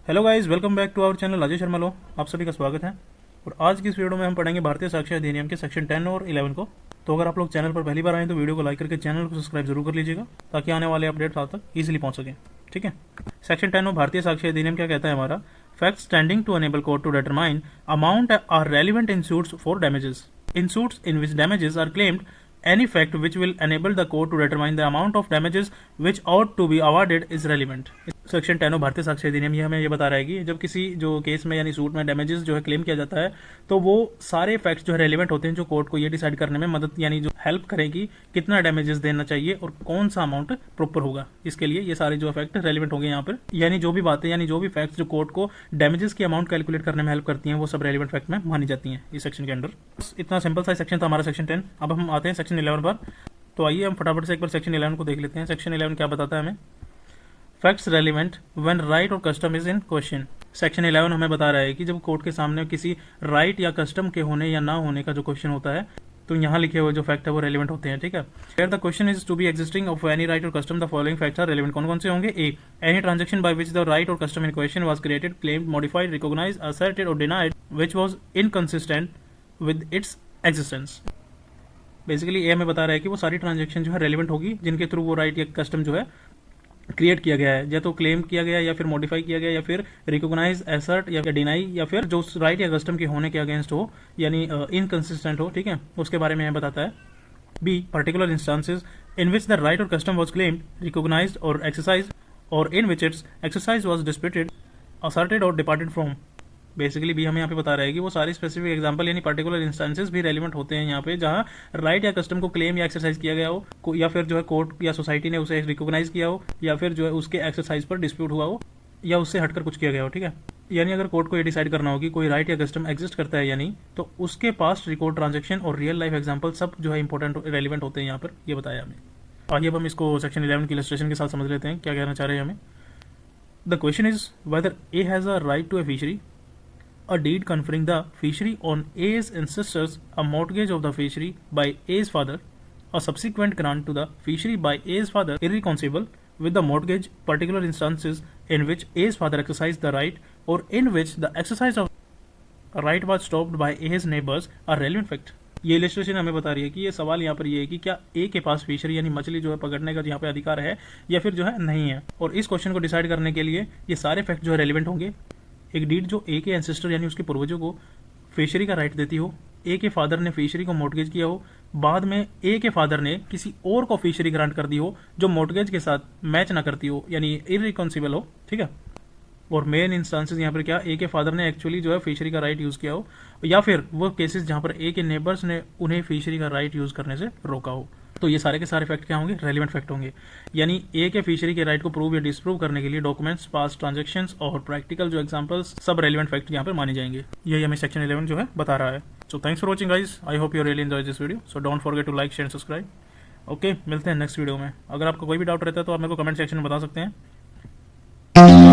Hello guys, welcome back to our channel Rajesh Sharma लो। आप सभी का स्वागत है। और आज की इस वीडियो में हम पढ़ेंगे भारतीय साक्ष्य अधिनियम के सेक्शन 10 और 11 को। तो अगर आप लोग चैनल पर पहली बार आए तो वीडियो को लाइक करके चैनल को सब्सक्राइब जरूर कर लीजिएगा, ताकि आने वाले अपडेट्स आप तक इजीली पहुंच सकें। ठीक है। सेक्शन 10 में भारतीय साक्ष्य अधिनियम क्या कहता है हमारा? Facts standing to enable court to determine amount are relevant in suits for damages. In suits in which damages are claimed, any fact which will enable the court to determine the amount of damages which ought to be awarded is relevant. Section 10 भारतीय साक्ष्य अधिनियम ये हमें ये बता रहा है कि जब किसी जो केस में यानी सूट में डैमेजेस जो है क्लेम किया जाता है, तो वो सारे फैक्ट्स जो है रेलिवेंट होते हैं, जो कोर्ट को ये डिसाइड करने में मदद यानी जो हेल्प करेगी कितना डैमेजेस देना चाहिए और कौन सा अमाउंट प्रॉपर होगा। इसके लिए ये सारे जो फैक्ट रेलिवेंट होंगे यहाँ पर, यानी जो भी बातें यानी जो भी फैक्ट्स जो कोर्ट को डैमेजेस की अमाउंट कैलकुलेट करने में हेल्प करती हैं, वो सब रेलिवेंट फैक्ट में मानी जाती हैं इस सेक्शन के अंडर। इतना सिंपल सा सेक्शन था हमारा सेक्शन 10। अब हम आते हैं सेक्शन 11 पर। तो आइए हम फटाफट से एक बार सेक्शन 11 को देख लेते हैं। सेक्शन 11 क्या बताता है हमें? Facts relevant when right or custom is in question. Section 11 हमें बता रहा है कि जब कोर्ट के सामने किसी राइट या कस्टम के होने या ना होने का जो क्वेश्चन होता है, तो यहाँ लिखे हुए जो फैक्ट है वो रेलिवेंट होते हैं। ठीक है। Here the question is to be existing of any right or custom the following facts are relevant. कौन कौन से होंगे? A, any transaction by which the right or custom in question was created, claimed, modified, recognised, asserted or denied which was inconsistent with its existence. Basically A हमें बता रहा है कि वो सारी ट्रांजेक्शन जो है रेलिवेंट होगी जिनके थ्रू वो राइट या कस्टम जो है क्रिएट किया गया है, या तो क्लेम किया गया या फिर मॉडिफाई किया गया या फिर रिकॉग्नाइज, एसर्ट या डिनाई, या फिर जो राइट या कस्टम के होने के अगेंस्ट हो यानी इनकंसिस्टेंट हो। ठीक है, उसके बारे में यह बताता है। B, particular instances in which the right or custom was claimed, recognised or exercise, or in which its exercise was disputed, asserted or departed from. Basically भी हमें यहाँ पे बता रहा है कि वो सारी स्पेसिफिक एग्जांपल यानी पर्टिकुलर इंस्टेंसेस भी रेलिवेंट होते हैं यहाँ पे, जहाँ राइट या कस्टम को क्लेम या एक्सरसाइज किया गया हो, या फिर जो है कोर्ट या सोसाइटी ने उसे रिकॉग्नाइज किया हो, या फिर जो है उसके एक्सरसाइज पर डिस्प्यूट हुआ हो, या उससे हटकर कुछ किया गया हो। ठीक है। यानी अगर कोर्ट को ये डिसाइड करना हो कि कोई राइट या कस्टम एग्जिस्ट करता है या नहीं, तो उसके पास्ट रिकॉर्ड, ट्रांजेक्शन और रियल लाइफ एग्जाम्पल सब जो है इंपॉर्टेंट रेलिवेंट होते हैं यहाँ पर, ये बताया हमें। आइए अब हम इसको सेक्शन 11 की इलस्ट्रेशन के साथ समझ लेते हैं क्या कहना चाह रहे हैं हमें। The question is whether A has a right to a fishery, a deed conferring the fishery on A's ancestors, a mortgage of the fishery by A's father, a subsequent grant to the fishery by A's father irreconcilable with the mortgage, particular instances in which A's father exercised the right or in which the exercise of right was stopped by A's neighbors are relevant fact। ये illustration हमें बता रही है कि ये सवाल यहाँ पर ये है कि क्या ए के पास फिशरी यानी मछली जो है पकड़ने का यहाँ पे अधिकार है या फिर जो है नहीं है। और इस क्वेश्चन को डिसाइड करने के लिए ये सारे फैक्ट जो है रेलिवेंट होंगे। एक डीड जो ए के एंसेस्टर यानी उसके पूर्वजों को फिशरी का राइट देती हो, ए के फादर ने फिशरी को मोर्टगेज किया हो, बाद में ए के फादर ने किसी और को फिशरी ग्रांट कर दी हो जो मोर्टगेज के साथ मैच ना करती हो यानी इररिकॉन्सिबल हो। ठीक है। और मेन इंस्टांसेस यहाँ पर क्या, ए के फादर ने एक्चुअली जो है फिशरी का राइट यूज किया हो, या फिर वो केसेस जहाँ पर ए के नेबर्स ने उन्हें फिशरी का राइट यूज करने से रोका हो। तो ये सारे के सारे फैक्ट क्या होंगे? रेलिवेंट फैक्ट होंगे। यानी ए के फिशरी के राइट को प्रूव या डिसप्रूव करने के लिए डॉक्यूमेंट्स, पास्ट ट्रांजेक्शंस और प्रैक्टिकल जो एग्जांपल्स सब रेलिवेंट फैक्ट यहाँ पर माने जाएंगे। यही हमें सेक्शन 11 जो है बता रहा है। So thanks for watching guys, I hope you really enjoy this video. So don't forget to like, share, subscribe. Okay, मिलते हैं नेक्स्ट वीडियो में। अगर आपको कोई भी डाउट रहता है तो आप मेरे को कमेंट सेक्शन में बता सकते हैं।